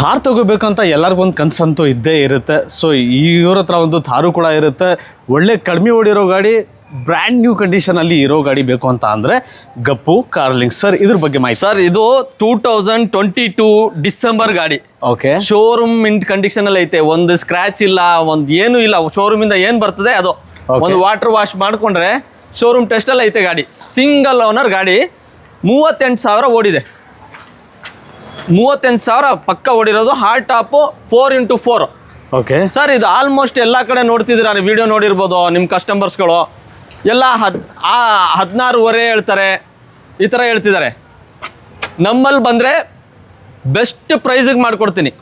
Car ತಗೋಬೇಕಂತ ಎಲ್ಲರಿಗೊಂದು ಕನಸಂತೂ ಇದ್ದೇ ಇರುತ್ತೆ. So ಇವ್ರ ಹತ್ರ ಒಂದು ಥಾರು ಕೂಡ ಇರುತ್ತೆ. ಒಳ್ಳೆ ಕಡಿಮೆ ಓಡಿರೋ ಗಾಡಿ, ಬ್ರ್ಯಾಂಡ್ ನ್ಯೂ ಕಂಡೀಷನಲ್ಲಿ ಇರೋ ಗಾಡಿ ಬೇಕು ಅಂತ ಅಂದರೆ ಗಪ್ಪು ಕಾರ್ ಲಿಂಕ್ಸ್. ಸರ್ ಇದ್ರ ಬಗ್ಗೆ ಮಾಹಿತಿ. ಸರ್ ಇದು 2022 ಡಿಸೆಂಬರ್ ಗಾಡಿ. ಓಕೆ, ಶೋರೂಮ್ ಕಂಡೀಷನಲ್ಲಿ ಐತೆ. ಒಂದು ಸ್ಕ್ರಾಚ್ ಇಲ್ಲ, ಒಂದು ಏನು ಇಲ್ಲ. ಶೋರೂಮಿಂದ ಏನು ಬರ್ತದೆ ಅದು. ಒಂದು ವಾಟರ್ ವಾಶ್ ಮಾಡಿಕೊಂಡ್ರೆ ಶೋರೂಮ್ ಟೆಸ್ಟಲ್ಲಿ ಐತೆ ಗಾಡಿ. ಸಿಂಗಲ್ ಓನರ್ ಗಾಡಿ. 38,000 ಓಡಿದೆ. 38,000 ಪಕ್ಕ ಓಡಿರೋದು. Hard top 4x4. Okay sir ಇದು ಆಲ್ಮೋಸ್ಟ್ ಎಲ್ಲ ಕಡೆ ನೋಡ್ತಿದ್ದೀರಾ, ನೀವು ವಿಡಿಯೋ ನೋಡಿರ್ಬೋದು. ನಿಮ್ಮ ಕಸ್ಟಮರ್ಸ್ಗಳು ಎಲ್ಲ 16,500 ಹೇಳ್ತಾರೆ, ಈ ಥರ ಹೇಳ್ತಿದ್ದಾರೆ. ನಮ್ಮಲ್ಲಿ ಬಂದರೆ ಬೆಸ್ಟ್ ಪ್ರೈಸಿಗೆ ಮಾಡಿಕೊಡ್ತೀನಿ.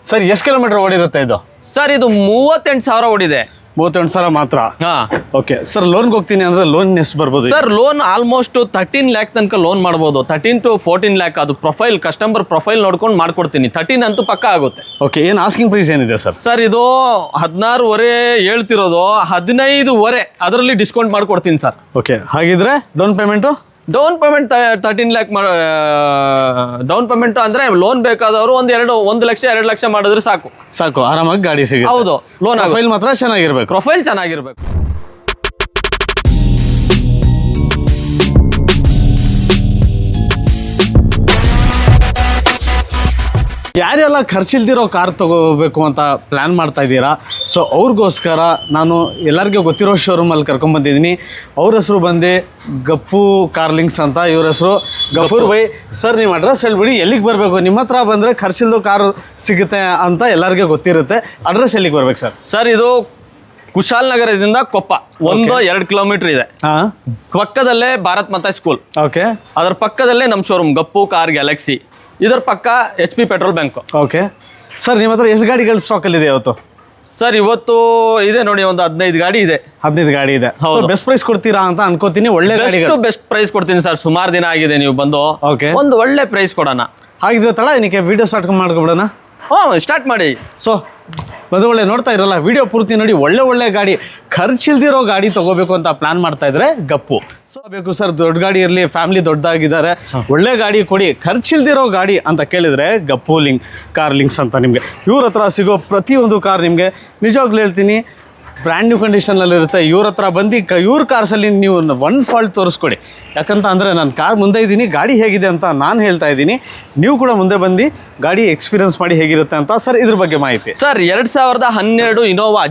ಸರ್ ಎಷ್ಟು ಕಿಲೋಮೀಟರ್ ಓಡಿರುತ್ತೆ ಇದು? ಸರ್ ಇದು 38,000 ಓಡಿದೆ. 38,000 ಮಾತ್ರ? ಹಾಂ. ಓಕೆ ಸರ್, ಲೋನ್ಗೆ ಹೋಗ್ತೀನಿ ಅಂದರೆ ಲೋನ್ ಎಷ್ಟು ಬರ್ಬೋದು? ಸರ್ ಲೋನ್ ಆಲ್ಮೋಸ್ಟ್ 13 lakh ತನಕ ಲೋನ್ ಮಾಡ್ಬೋದು. 13 to 14 lakh. ಅದು ಪ್ರೊಫೈಲ್, ಕಸ್ಟಮರ್ ಪ್ರೊಫೈಲ್ ನೋಡ್ಕೊಂಡು ಮಾಡ್ಕೊಡ್ತೀನಿ. 13 ಅಂತೂ ಪಕ್ಕ ಆಗುತ್ತೆ. ಓಕೆ, ಏನು ಆಸ್ಕಿಂಗ್ ಪ್ರೈಸ್ ಏನಿದೆ ಸರ್? ಸರ್ ಇದು 16,500 ಹೇಳ್ತಿರೋದು. 15,500 ಅದರಲ್ಲಿ ಡಿಸ್ಕೌಂಟ್ ಮಾಡ್ಕೊಡ್ತೀನಿ ಸರ್. ಓಕೆ, ಹಾಗಿದ್ರೆ down payment? Down payment 13 lakh down payment ಅಂದರೆ ಲೋನ್ ಬೇಕಾದವರು 1 ಲಕ್ಷ 2 ಲಕ್ಷ ಮಾಡಿದ್ರೆ ಸಾಕು. ಸಾಕು, ಆರಾಮಾಗಿ ಗಾಡಿ ಸಿಗುತ್ತೆ. ಹೌದು, ಲೋನ್ ಪ್ರೊಫೈಲ್ ಮಾತ್ರ ಚೆನ್ನಾಗಿರ್ಬೇಕು. ಪ್ರೊಫೈಲ್ ಚೆನ್ನಾಗಿರ್ಬೇಕು. ಯಾರೆಲ್ಲ ಖರ್ಚಿಲ್ದಿರೋ ಕಾರ್ ತಗೋಬೇಕು ಅಂತ ಪ್ಲ್ಯಾನ್ ಮಾಡ್ತಾ ಇದ್ದೀರಾ, ಸೊ ಅವ್ರಿಗೋಸ್ಕರ ನಾನು ಎಲ್ಲರಿಗೂ ಗೊತ್ತಿರೋ ಶೋರೂಮಲ್ಲಿ ಕರ್ಕೊಂಡ್ಬಂದಿದ್ದೀನಿ. ಅವ್ರ ಹೆಸರು ಬಂದು ಗಪ್ಪು ಕಾರ್ ಲಿಂಕ್ಸ್ ಅಂತ. ಇವ್ರ ಹೆಸರು ಗಫೂರ್ ಬೈ. ಸರ್ ನಿಮ್ಮ ಅಡ್ರೆಸ್ ಹೇಳ್ಬಿಡಿ, ಎಲ್ಲಿಗೆ ಬರಬೇಕು? ನಿಮ್ಮ ಹತ್ರ ಬಂದರೆ ಖರ್ಚಿಲ್ದು ಕಾರು ಸಿಗುತ್ತೆ ಅಂತ ಎಲ್ಲರಿಗೂ ಗೊತ್ತಿರುತ್ತೆ. ಅಡ್ರೆಸ್ ಎಲ್ಲಿಗೆ ಬರ್ಬೇಕು ಸರ್? ಸರ್ ಇದು ಕುಶಾಲನಗರದಿಂದ ಕೊಪ್ಪ 1-2 ಕಿಲೋಮೀಟರ್ ಇದೆ. ಹಾಂ, ಪಕ್ಕದಲ್ಲೇ ಭಾರತ್ ಮಾತಾ ಸ್ಕೂಲ್. ಓಕೆ, ಅದರ ಪಕ್ಕದಲ್ಲೇ ನಮ್ಮ ಶೋರೂಮ್ ಗಪ್ಪು ಕಾರ್ ಗ್ಯಾಲಕ್ಸಿ. ಇದರ ಪಕ್ಕ HP petrol bank. Okay sir, ನಿಮ್ಮ ಹತ್ರ ಎಷ್ಟು ಗಾಡಿಗಳು ಸ್ಟಾಕಲ್ಲಿದೆ ಇವತ್ತು? ಸರ್ ಇವತ್ತು ಇದೆ ನೋಡಿ, ಒಂದು 15 ಗಾಡಿ ಇದೆ. 15 ಗಾಡಿ ಇದೆ. ಬೆಸ್ಟ್ ಪ್ರೈಸ್ ಕೊಡ್ತೀರಾ ಅಂತ ಅನ್ಕೋತೀನಿ. ಒಳ್ಳೆ ಬೆಸ್ಟ್ ಪ್ರೈಸ್ ಕೊಡ್ತೀನಿ ಸರ್. ಸುಮಾರು ದಿನ ಆಗಿದೆ ನೀವು ಬಂದು. ಓಕೆ, ಒಂದು ಒಳ್ಳೆ ಪ್ರೈಸ್ ಕೊಡೋಣ. ಹಾಗಿದ್ರೆ ತಡ ಏನಕ್ಕೆ ವಿಡಿಯೋ ಸ್ಟಾರ್ಟ್ ಮಾಡ್ಕೊಬಿಡೋಣ. ಸ್ಟಾರ್ಟ್ ಮಾಡಿ. ಸೊ ಒಳ್ಳೆ ನೋಡ್ತಾ ಇರಲ್ಲ, ವಿಡಿಯೋ ಪೂರ್ತಿ ನೋಡಿ. ಒಳ್ಳೆ ಗಾಡಿ, ಖರ್ಚಿಲ್ದಿರೋ ಗಾಡಿ ತಗೋಬೇಕು ಅಂತ ಪ್ಲಾನ್ ಮಾಡ್ತಾ ಇದ್ರೆ ಗಪ್ಪು. ಸೊ ಬೇಕು ಸರ್, ದೊಡ್ಡ ಗಾಡಿ ಇರಲಿ, ಫ್ಯಾಮಿಲಿ ದೊಡ್ಡದಾಗಿದ್ದಾರೆ, ಒಳ್ಳೆ ಗಾಡಿ ಕೊಡಿ, ಖರ್ಚಿಲ್ದಿರೋ ಗಾಡಿ ಅಂತ ಕೇಳಿದ್ರೆ ಗಪ್ಪು ಕಾರ್ ಲಿಂಕ್ಸ್ ಅಂತ. ನಿಮಗೆ ಇವ್ರ ಹತ್ರ ಸಿಗೋ ಪ್ರತಿಯೊಂದು ಕಾರ್ ನಿಮಗೆ ನಿಜವಾಗ್ಲೂ ಹೇಳ್ತೀನಿ ಬ್ರ್ಯಾಂಡ್ ನ್ಯೂ ಕಂಡೀಷನಲ್ಲಿರುತ್ತೆ. ಇವ್ರ ಹತ್ರ ಬಂದು ಇವ್ರ ಕಾರ್ಸಲ್ಲಿ ನೀವು ಒನ್ ಫಾಲ್ಟ್ ತೋರಿಸ್ಕೊಡಿ. ಯಾಕಂತ ಅಂದರೆ ನಾನು ಕಾರ್ ಮುಂದೆ ಇದ್ದೀನಿ, ಗಾಡಿ ಹೇಗಿದೆ ಅಂತ ನಾನು ಹೇಳ್ತಾ ಇದ್ದೀನಿ. ನೀವು ಕೂಡ ಮುಂದೆ ಬಂದು ಗಾಡಿ ಎಕ್ಸ್ಪೀರಿಯನ್ಸ್ ಮಾಡಿ ಹೇಗಿರುತ್ತೆ ಅಂತ. ಸರ್ ಇದ್ರ ಬಗ್ಗೆ ಮಾಹಿತಿ. ಸರ್ 2012 ಇನೋವಾ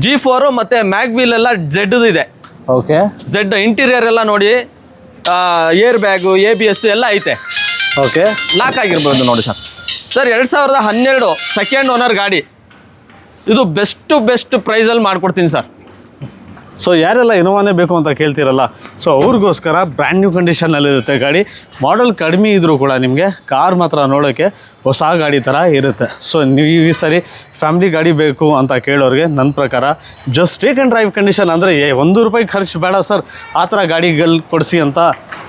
G4 ಮತ್ತು ಮ್ಯಾಗ್ವೀಲ್ ಎಲ್ಲ ಜೆಡ್ ಇದೆ. ಓಕೆ, ಜೆಡ್ ಇಂಟೀರಿಯರ್ ಎಲ್ಲ ನೋಡಿ, ಏರ್ ಬ್ಯಾಗು, ABS ಎಲ್ಲ ಐತೆ. ಓಕೆ, ಲಾಕ್ ಆಗಿರ್ಬೋದು ನೋಡಿ ಸರ್. ಸರ್ 2012 ಸೆಕೆಂಡ್ ಓನರ್ ಗಾಡಿ. ಇದು ಬೆಸ್ಟ್ ಪ್ರೈಸಲ್ಲಿ ಮಾಡಿಕೊಡ್ತೀನಿ ಸರ್. ಸೊ ಯಾರೆಲ್ಲ ಇನೋವಾನೇ ಬೇಕು ಅಂತ ಕೇಳ್ತಿರಲ್ಲ, ಸೊ ಅವ್ರಿಗೋಸ್ಕರ ಬ್ರ್ಯಾಂಡ್ ನ್ಯೂ ಕಂಡೀಷನಲ್ಲಿರುತ್ತೆ ಗಾಡಿ. ಮಾಡಲ್ ಕಡಿಮೆ ಇದ್ದರೂ ಕೂಡ ನಿಮಗೆ ಕಾರ್ ಮಾತ್ರ ನೋಡೋಕ್ಕೆ ಹೊಸ ಗಾಡಿ ಥರ ಇರುತ್ತೆ. ಸೊ ನೀವು ಈ ಸರಿ ಫ್ಯಾಮಿಲಿ ಗಾಡಿ ಬೇಕು ಅಂತ ಕೇಳೋರಿಗೆ ನನ್ನ ಪ್ರಕಾರ just take and drive condition ಅಂದರೆ ₹1 ಖರ್ಚು ಬೇಡ ಸರ್, ಆ ಥರ ಗಾಡಿಗಳು ಕೊಡಿಸಿ ಅಂತ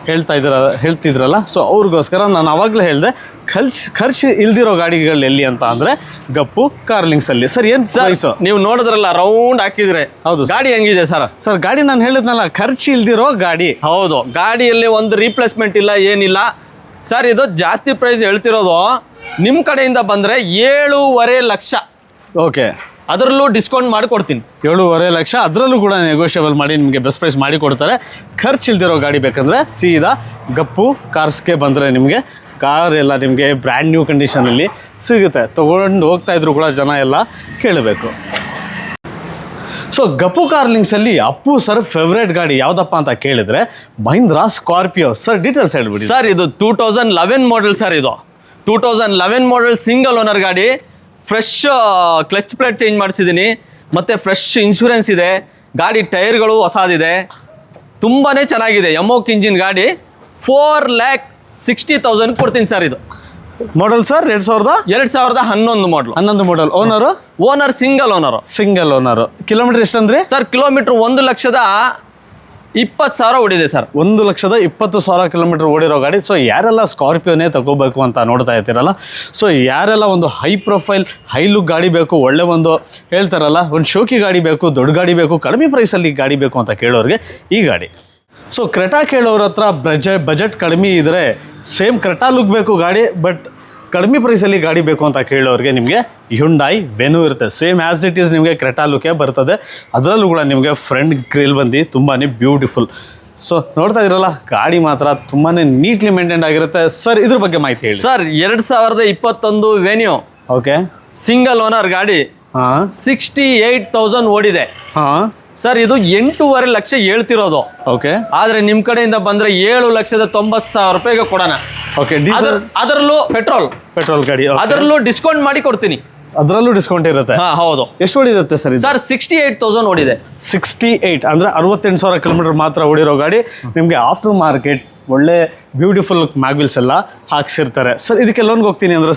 ಹೇಳ್ತಿದ್ರಲ್ಲ. ಸೊ ಅವ್ರಿಗೋಸ್ಕರ ನಾನು ಆವಾಗಲೇ ಹೇಳಿದೆ, ಖರ್ಚು ಇಲ್ದಿರೋ ಗಾಡಿಗಳು ಎಲ್ಲಿ ಅಂತ ಅಂದರೆ ಗಪ್ಪು ಕಾರ್ ಲಿಂಕ್ಸಲ್ಲಿ. ಸರ್ ಏನು ಪ್ರೈಸು? ನೀವು ನೋಡಿದ್ರಲ್ಲ, ರೌಂಡ್ ಹಾಕಿದ್ರೆ. ಹೌದು, ಗಾಡಿ ಹೆಂಗಿದೆ ಸರ್? ಸರ್ ಗಾಡಿ ನಾನು ಹೇಳಿದ್ನಲ್ಲ, ಖರ್ಚು ಇಲ್ದಿರೋ ಗಾಡಿ. ಹೌದು, ಗಾಡಿಯಲ್ಲಿ ಒಂದು ರೀಪ್ಲೇಸ್ಮೆಂಟ್ ಇಲ್ಲ, ಏನಿಲ್ಲ ಸರ್. ಇದು ಜಾಸ್ತಿ ಪ್ರೈಸ್ ಹೇಳ್ತಿರೋದು. ನಿಮ್ಮ ಕಡೆಯಿಂದ ಬಂದರೆ 7.5 ಲಕ್ಷ. ಓಕೆ, ಅದರಲ್ಲೂ ಡಿಸ್ಕೌಂಟ್ ಮಾಡಿ ಕೊಡ್ತೀನಿ. 7.5 ಲಕ್ಷ, ಅದರಲ್ಲೂ ಕೂಡ ನೆಗೋಷಿಯಬಲ್ ಮಾಡಿ ನಿಮಗೆ ಬೆಸ್ಟ್ ಪ್ರೈಸ್ ಮಾಡಿ ಕೊಡ್ತಾರೆ. ಖರ್ಚಿಲ್ದಿರೋ ಗಾಡಿ ಬೇಕಂದರೆ ಸೀದಾ ಗಪ್ಪು ಕಾರ್ಸ್ಗೆ ಬಂದರೆ ನಿಮಗೆ ಕಾರ್ ಎಲ್ಲ ನಿಮಗೆ ಬ್ರ್ಯಾಂಡ್ ನ್ಯೂ ಕಂಡೀಷನಲ್ಲಿ ಸಿಗುತ್ತೆ. ತೊಗೊಂಡು ಹೋಗ್ತಾ ಇದ್ರು ಕೂಡ ಜನ ಎಲ್ಲ ಕೇಳಬೇಕು. ಸೊ ಗಪ್ಪು ಕಾರ್ ಲಿಂಕ್ಸಲ್ಲಿ ಅಪ್ಪು ಸರ್ ಫೇವ್ರೇಟ್ ಗಾಡಿ ಯಾವುದಪ್ಪ ಅಂತ ಕೇಳಿದರೆ ಮಹೀಂದ್ರಾ ಸ್ಕಾರ್ಪಿಯೋ. ಸರ್ ಡೀಟೇಲ್ಸ್ ಹೇಳ್ಬಿಡಿ. ಸರ್ ಇದು 2011 ಮಾಡೆಲ್ ಸರ್. ಇದು 2011 ಮಾಡೆಲ್ ಸಿಂಗಲ್ ಓನರ್ ಗಾಡಿ. ಫ್ರೆಶ್ ಕ್ಲಚ್ ಪ್ಲೇಟ್ ಚೇಂಜ್ ಮಾಡಿಸಿದ್ದೀನಿ, ಮತ್ತು ಫ್ರೆಶ್ ಇನ್ಶೂರೆನ್ಸ್ ಇದೆ. ಗಾಡಿ ಟೈರ್ಗಳು ಹೊಸದಿದೆ, ತುಂಬಾ ಚೆನ್ನಾಗಿದೆ. ಎಮೋಕ್ ಇಂಜಿನ್ ಗಾಡಿ. 4,60,000 ಕೊಡ್ತೀನಿ ಸರ್. ಇದು model sir 2011 model. 11 model. Owner single owner. Kilometre ಎಷ್ಟು ಅಂದರೆ ಸರ್? ಕಿಲೋಮೀಟ್ರ್ 1,20,000 ಓಡಿದೆ ಸರ್. 1,20,000 ಕಿಲೋಮೀಟರ್ ಓಡಿರೋ ಗಾಡಿ. ಸೊ ಯಾರೆಲ್ಲ ಸ್ಕಾರ್ಪಿಯೋನೇ ತಗೋಬೇಕು ಅಂತ ನೋಡ್ತಾ ಇರ್ತೀರಲ್ಲ, ಸೊ ಯಾರೆಲ್ಲ ಒಂದು ಹೈ ಪ್ರೊಫೈಲ್ ಹೈ ಲುಕ್ ಗಾಡಿ ಬೇಕು, ಒಳ್ಳೆ ಒಂದು ಹೇಳ್ತಾರಲ್ಲ ಒಂದು ಶೋಕಿ ಗಾಡಿ ಬೇಕು, ದೊಡ್ಡ ಗಾಡಿ ಬೇಕು, ಕಡಿಮೆ ಪ್ರೈಸಲ್ಲಿ ಗಾಡಿ ಬೇಕು ಅಂತ ಕೇಳೋರಿಗೆ ಈ ಗಾಡಿ. ಸೊ ಕ್ರೆಟಾ ಕೇಳೋರ ಹತ್ರ ಬಜೆಟ್ ಕಡಿಮೆ ಇದ್ದರೆ ಸೇಮ್ ಕ್ರೆಟಾ ಲುಕ್ ಬೇಕು ಗಾಡಿ, ಬಟ್ ಕಡಿಮೆ ಪ್ರೈಸಲ್ಲಿ ಗಾಡಿ ಬೇಕು ಅಂತ ಕೇಳೋರಿಗೆ ನಿಮಗೆ ಹ್ಯುಂಡಾಯ್ ವೆನು ಇರುತ್ತೆ. ಸೇಮ್ ಆ್ಯಸ್ ಇಟ್ ಈಸ್ ನಿಮಗೆ ಕ್ರೆಟಾ ಲುಕೇ ಬರ್ತದೆ. ಅದರಲ್ಲೂ ಕೂಡ ನಿಮಗೆ ಫ್ರಂಟ್ ಗ್ರಿಲ್ ಬಂದು ತುಂಬಾ ಬ್ಯೂಟಿಫುಲ್. ಸೊ ನೋಡ್ತಾ ಇದ್ರಲ್ಲ, ಗಾಡಿ ಮಾತ್ರ ತುಂಬಾ ನೀಟ್ಲಿ ಮೇಂಟೈನ್ ಆಗಿರುತ್ತೆ. ಸರ್ ಇದ್ರ ಬಗ್ಗೆ ಮಾಹಿತಿ ಹೇಳಿ. Sir 2021 venue okay, single owner ಗಾಡಿ, ಹಾಂ 68,000 ಓಡಿದೆ. ಹಾಂ ಸರ್ ಇದು 8.5 ಲಕ್ಷ ಹೇಳ್ತಿರೋದು. ಓಕೆ, ಆದ್ರೆ ನಿಮ್ ಕಡೆಯಿಂದ ಬಂದ್ರೆ 7,90,000 ರೂಪಾಯಿಗೆ ಕೊಡೋಣ. ಓಕೆ. ಡೀಸೆಲ್ ಅದರಲ್ಲೂ ಪೆಟ್ರೋಲ್ ಗಾಡಿ, ಅದರಲ್ಲೂ ಡಿಸ್ಕೌಂಟ್ ಮಾಡಿ ಕೊಡ್ತೀನಿ. ಅದರಲ್ಲೂ ಡಿಸ್ಕೌಂಟ್ ಇರುತ್ತೆ. ಹಾ ಹೌದು. ಎಷ್ಟು ಓಡಿರುತ್ತೆ ಸರ್ ಇದು? ಸರ್ 68,000 ಓಡಿದೆ. 68 ಅಂದ್ರೆ 68,000 ಕಿಲೋಮೀಟರ್ ಮಾತ್ರ ಓಡಿರೋ ಗಾಡಿ. ನಿಮಗೆ ಆಫ್ಟರ್ ಮಾರ್ಕೆಟ್ ಒಳ್ಳೆ ಬ್ಯೂಟಿಫುಲ್ ಮ್ಯಾಗ್ವಿಲ್ಸ್ ಎಲ್ಲ ಹಾಕ್ಸಿರ್ತಾರೆ. ಸರ್ ಇದಕ್ಕೆ ಲೋನ್ಗೆ ಹೋಗ್ತೀನಿ ಅಂದ್ರೆ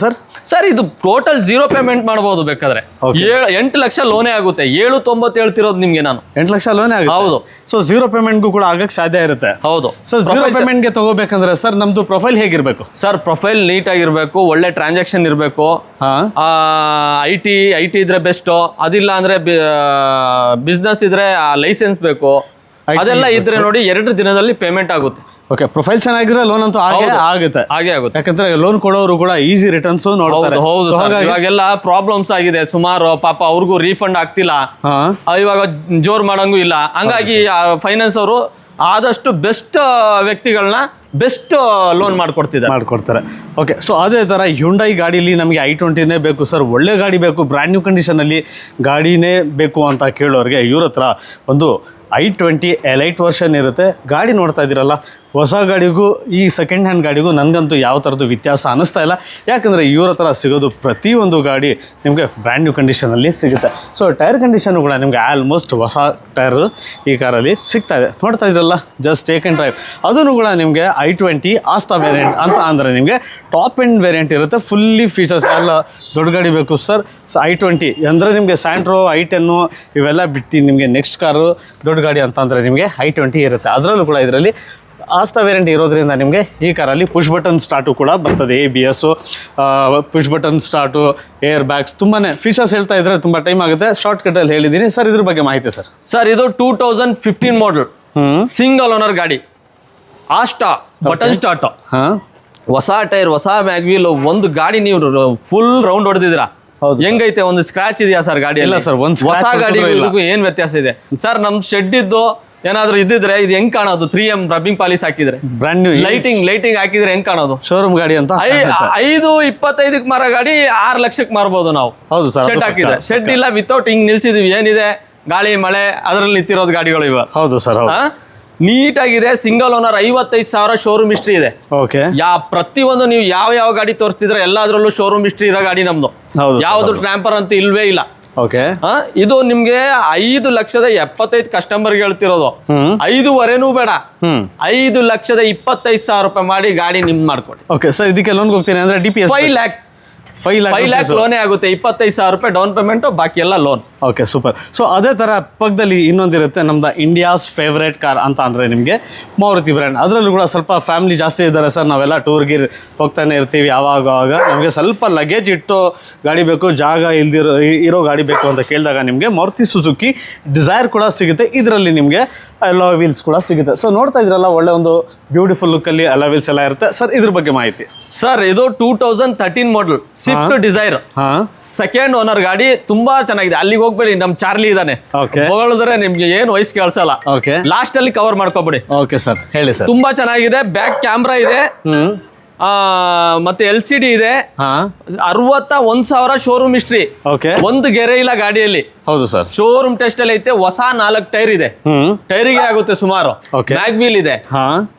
ಸರ್ ಇದು ಟೋಟಲ್ 0 ಪೇಮೆಂಟ್ ಮಾಡ್ಬೋದು ಬೇಕಾದ್ರೆ. 8 ಲಕ್ಷ ಲೋನೇ ಆಗುತ್ತೆ. 7.90 ಹೇಳ್ತಿರೋದು ನಿಮ್ಗೆ ನಾನು. 8 ಲಕ್ಷ ಲೋನೇ ಆಗುತ್ತೆ. ಹೌದು. ಸೊ 0 ಪೇಮೆಂಟ್ಗೂ ಕೂಡ ಆಗಕ್ಕೆ ಸಾಧ್ಯ ಇರುತ್ತೆ. ಹೌದು ಸರ್ 0 ಪೇಮೆಂಟ್ಗೆ ತಗೋಬೇಕಂದ್ರೆ ಸರ್ ನಮ್ದು ಪ್ರೊಫೈಲ್ ಹೇಗಿರ್ಬೇಕು? ಸರ್ ಪ್ರೊಫೈಲ್ ನೀಟ್ ಆಗಿರ್ಬೇಕು, ಒಳ್ಳೆ ಟ್ರಾನ್ಸಾಕ್ಷನ್ ಇರಬೇಕು. ಐ ಟಿ ಇದ್ರೆ ಬೆಸ್ಟ್. ಅದಿಲ್ಲ ಅಂದ್ರೆ ಬಿಸ್ನೆಸ್ ಇದ್ರೆ ಲೈಸೆನ್ಸ್ ಬೇಕು. ಅದೆಲ್ಲ ಇದ್ರೆ ನೋಡಿ 2 ದಿನದಲ್ಲಿ ಪೇಮೆಂಟ್ ಆಗುತ್ತೆ. ಓಕೆ, ಪ್ರೊಫೈಲ್ ಚೆನ್ನಾಗಿದ್ರೆ ಲೋನ್ ಅಂತೂ ಆಗುತ್ತೆ. ಹಾಗೆ ಆಗುತ್ತೆ. ಯಾಕಂದ್ರೆ ಲೋನ್ ಕೊಡೋರು ಕೂಡ ಈಸಿ ರಿಟರ್ನ್ಸ್ ನೋಡ್ತಾರೆ. ಹೌದು. ಇವಾಗೆಲ್ಲ ಪ್ರಾಬ್ಲಮ್ಸ್ ಆಗಿದೆ ಸುಮಾರು. ಪಾಪ ಅವ್ರಿಗೂ ರೀಫಂಡ್ ಆಗ್ತಿಲ್ಲ. ಇವಾಗ ಜೋರ್ ಮಾಡಂಗೂ ಇಲ್ಲ. ಹಂಗಾಗಿ ಫೈನಾನ್ಸ್ ಅವರು ಆದಷ್ಟು ಬೆಸ್ಟ್ ವ್ಯಕ್ತಿಗಳನ್ನ ಬೆಸ್ಟ್ ಲೋನ್ ಮಾಡ್ಕೊಡ್ತಾರೆ. ಓಕೆ, ಸೊ ಅದೇ ಥರ ಹ್ಯುಂಡೈ ಗಾಡೀಲಿ ನಮಗೆ i20ನೇ ಬೇಕು ಸರ್, ಒಳ್ಳೆ ಗಾಡಿ ಬೇಕು, ಬ್ರ್ಯಾಂಡ್ ನ್ಯೂ ಕಂಡೀಷನಲ್ಲಿ ಗಾಡಿನೇ ಬೇಕು ಅಂತ ಕೇಳೋರಿಗೆ ಇವ್ರ ಹತ್ರ ಒಂದು i20 ಎಲೈಟ್ ವರ್ಷನ್ ಇರುತ್ತೆ. ಗಾಡಿ ನೋಡ್ತಾ ಇದ್ದೀರಲ್ಲ, ಹೊಸ ಗಾಡಿಗೂ ಈ ಸೆಕೆಂಡ್ ಹ್ಯಾಂಡ್ ಗಾಡಿಗೂ ನನಗಂತೂ ಯಾವ ಥರದ್ದು ವ್ಯತ್ಯಾಸ ಅನ್ನಿಸ್ತಾ ಇಲ್ಲ. ಯಾಕಂದರೆ ಇವ್ರ ಹತ್ರ ಸಿಗೋದು ಪ್ರತಿಯೊಂದು ಗಾಡಿ ನಿಮಗೆ ಬ್ರ್ಯಾಂಡ್ ನ್ಯೂ ಕಂಡೀಷನಲ್ಲಿ ಸಿಗುತ್ತೆ. ಸೊ ಟೈರ್ ಕಂಡೀಷನು ಕೂಡ ನಿಮಗೆ ಆಲ್ಮೋಸ್ಟ್ ಹೊಸ ಟೈರ್ ಈ ಕಾರಲ್ಲಿ ಸಿಗ್ತಾ ಇದೆ. ನೋಡ್ತಾ ಇದ್ರಲ್ಲ, ಜಸ್ಟ್ ಟೇಕ್ ಆ್ಯಂಡ್ ಡ್ರೈವ್. ಅದನ್ನು ಕೂಡ ನಿಮಗೆ i20 ಆಸ್ತಾ ವೇರಿಯಂಟ್ ಅಂತ ಅಂದರೆ ನಿಮಗೆ ಟಾಪ್ ಎಂಡ್ ವೇರಿಯಂಟ್ ಇರುತ್ತೆ. ಫುಲ್ಲಿ ಫೀಚರ್ಸ್ ಎಲ್ಲ ದೊಡ್ಡ ಗಾಡಿ ಬೇಕು ಸರ್. i20 ಅಂದರೆ ನಿಮಗೆ ಸ್ಯಾಂಟ್ರೋ, i10 ಇವೆಲ್ಲ ಬಿಟ್ಟು ನಿಮಗೆ ನೆಕ್ಸ್ಟ್ ಕಾರು ದೊಡ್ಡ ಗಾಡಿ ಅಂತ ಅಂದರೆ ನಿಮಗೆ i20 ಇರುತ್ತೆ. ಅದರಲ್ಲೂ ಕೂಡ ಇದರಲ್ಲಿ ಆಸ್ತಾ ವೇರಿಯಂಟ್ ಇರೋದ್ರಿಂದ ನಿಮಗೆ ಈ ಕಾರಲ್ಲಿ ಪುಷ್ ಬಟನ್ ಸ್ಟಾರ್ಟು ಕೂಡ ಬರ್ತದೆ. ABS, push button start, air bags, ತುಂಬಾ ಫೀಚರ್ಸ್ ಹೇಳ್ತಾ ಇದ್ರೆ ತುಂಬ ಟೈಮ್ ಆಗುತ್ತೆ. ಶಾರ್ಟ್ ಕಟ್ಟಲ್ಲಿ ಹೇಳಿದ್ದೀನಿ ಸರ್. ಇದ್ರ ಬಗ್ಗೆ ಮಾಹಿತಿ ಸರ್. ಸರ್ ಇದು 2015 ಮಾಡಲ್, ಸಿಂಗಲ್ ಓನರ್ ಗಾಡಿ, ಆಸ್ಟಾ ಬಟನ್ ಸ್ಟಾರ್ಟ್, ಹೊಸ ಟೈರ್, ಹೊಸ ಮ್ಯಾಗ್ವೀಲ್. ಒಂದು ಗಾಡಿ ನೀವು ಫುಲ್ ರೌಂಡ್ ಹೊಡೆದಿದ್ದೀರಾ. ಹೆಂಗೈತೆ? ಒಂದು ಸ್ಕ್ರಾಚ್ ಇದೆಯಾ ಸರ್ ಗಾಡಿ? ಇಲ್ಲ ಸರ್, ಹೊಸ ಗಾಡಿ ಏನ್ ವ್ಯತ್ಯಾಸ ಇದೆ ಸರ್? ನಮ್ ಶೆಡ್ ಇದ್ದು ಏನಾದ್ರು ಇದ್ದಿದ್ರೆ ಇದು ಹೆಂಗ್ ಕಾಣೋದು? 3M ರಬ್ಬಿಂಗ್ ಪಾಲಿಸ್ ಹಾಕಿದ್ರೆ, ಬ್ರ್ಯಾಂಡ್ ನ್ಯೂ ಲೈಟಿಂಗ್ ಹಾಕಿದ್ರೆ ಹೆಂಗ್ ಕಾಣೋದು? ಶೋರೂಮ್ ಗಾಡಿ ಅಂತ 5.25 ಮಾರೋ ಗಾಡಿ 6 ಲಕ್ಷಕ್ಕೆ ಮಾರ್ಬೋದು ನಾವು. ಹೌದು ಸರ್. ಶೆಡ್ ಹಾಕಿದ್ರೆ. ಶೆಡ್ ಇಲ್ಲ, ವಿತೌಟ್ ಹಿಂಗ್ ನಿಲ್ಸಿದೀವಿ. ಏನಿದೆ ಗಾಳಿ ಮಳೆ ಅದ್ರಲ್ಲಿ ನಿಂತಿರೋದು ಗಾಡಿಗಳು ಇವ. ಹೌದು ಸರ್. ನೀಟಾಗಿದೆ. ಸಿಂಗಲ್ ಓನರ್, 55,000 ಶೋರೂಮ್ ಹಿಸ್ಟ್ರಿ ಇದೆ. ಓಕೆ, ಪ್ರತಿಯೊಂದು ನೀವು ಯಾವ ಗಾಡಿ ತೋರಿಸ್ತಿದ್ರೆ ಎಲ್ಲಾದ್ರಲ್ಲೂ ಶೋರೂಮ್ ಹಿಸ್ಟ್ರಿ ಇರೋ ಗಾಡಿ ನಮ್ದು. ಯಾವ್ದು ಟ್ರ್ಯಾಂಪರ್ ಅಂತ ಇಲ್ವೇ ಇಲ್ಲ. ಓಕೆ, ಇದು ನಿಮ್ಗೆ 5,75,000 ಕಸ್ಟಮರ್ಗೆ ಹೇಳ್ತಿರೋದು. 5.25 ಬೇಡ, 5,25,000 ರೂಪಾಯಿ ಮಾಡಿ ಗಾಡಿ ನಿಮ್ಗೆ ಮಾಡ್ಕೊಡಿ. Okay sir. ಇದಕ್ಕೆ ಲೋನ್ಗೆ ಹೋಗ್ತೀನಿ ಅಂದ್ರೆ DPS 5 lakh ಲೋನೇ ಆಗುತ್ತೆ. 25,000 ರೂಪಾಯಿ ಡೌನ್ ಪೇಮೆಂಟ್, ಬಾಕಿ ಎಲ್ಲ ಲೋನ್. Okay, super. ಸೊ ಅದೇ ಥರ ಪಕ್ಕದಲ್ಲಿ ಇನ್ನೊಂದಿರುತ್ತೆ ನಮ್ದು ಇಂಡಿಯಾಸ್ ಫೇವ್ರೇಟ್ ಕಾರ್ ಅಂತ ಅಂದರೆ ನಿಮಗೆ ಮಾರುತಿ ಬ್ರ್ಯಾಂಡ್. ಅದರಲ್ಲೂ ಕೂಡ ಸ್ವಲ್ಪ ಫ್ಯಾಮಿಲಿ ಜಾಸ್ತಿ ಇದ್ದಾರೆ ಸರ್. ನಾವೆಲ್ಲ ಟೂರ್ಗೆ ಹೋಗ್ತಾನೆ ಇರ್ತೀವಿ. ಆವಾಗ ನಮಗೆ ಸ್ವಲ್ಪ ಲಗೇಜ್ ಇಟ್ಟು ಗಾಡಿ ಬೇಕು, ಜಾಗ ಇರೋ ಗಾಡಿ ಬೇಕು ಅಂತ ಕೇಳಿದಾಗ ನಿಮಗೆ ಮಾರುತಿ ಸುಜುಕಿ ಡಿಸೈರ್ ಕೂಡ ಸಿಗುತ್ತೆ. ಇದರಲ್ಲಿ ನಿಮಗೆ ಅಲಾಯ್ ವೀಲ್ಸ್ ಕೂಡ ಸಿಗುತ್ತೆ. ಸೊ ನೋಡ್ತಾ ಇದ್ರಲ್ಲ, ಒಳ್ಳೆ ಒಂದು ಬ್ಯೂಟಿಫುಲ್ ಲುಕ್ಕಲ್ಲಿ ಅಲಾಯ್ ವೀಲ್ಸ್ ಎಲ್ಲ ಇರುತ್ತೆ ಸರ್. ಇದ್ರ ಬಗ್ಗೆ ಮಾಹಿತಿ ಸರ್. ಇದು 2013 ಮಾಡಲ್ ಸ್ವಿಫ್ಟ್ ಡಿಸೈರ್, ಸೆಕೆಂಡ್ ಓನರ್ ಗಾಡಿ. ತುಂಬಾ ಚೆನ್ನಾಗಿದೆ. ಅಲ್ಲಿಗೆ ಹೋಗ್ಬೇಡಿ, ನಮ್ ಚಾರ್ಲಿ ಇದಾನೆ, ಹೊಗಳಿದ್ರೆ ನಿಮ್ಗೆ ಏನ್ ವಯಸ್ಸು ಕೇಳಿಸಲ್ಲ. ಲಾಸ್ಟ್ ಅಲ್ಲಿ ಕವರ್ ಮಾಡ್ಕೊಬಿಡಿ. ಓಕೆ ಸರ್, ಹೇಳಿ ಸರ್. ತುಂಬಾ ಚೆನ್ನಾಗಿದೆ. ಬ್ಯಾಕ್ ಕ್ಯಾಮ್ರಾ ಇದೆ, ಮತ್ತೆ LCD ಇದೆ. 61,000 ಶೋರೂಮ್ ಹಿಸ್ಟ್ರಿ. ಒಂದು ಗೆರೆ ಇಲ್ಲ ಗಾಡಿಯಲ್ಲಿ. ಹೌದು ಸರ್. ಶೋರೂಮ್ ಟೆಸ್ಟ್ ಅಲ್ಲಿ ಐತೆ. ಹೊಸ 4 ಟೈರ್ ಇದೆ. ಟೈರಿಗೆ ಆಗುತ್ತೆ ಸುಮಾರು. ಮ್ಯಾಗ್ವೀಲ್ ಇದೆ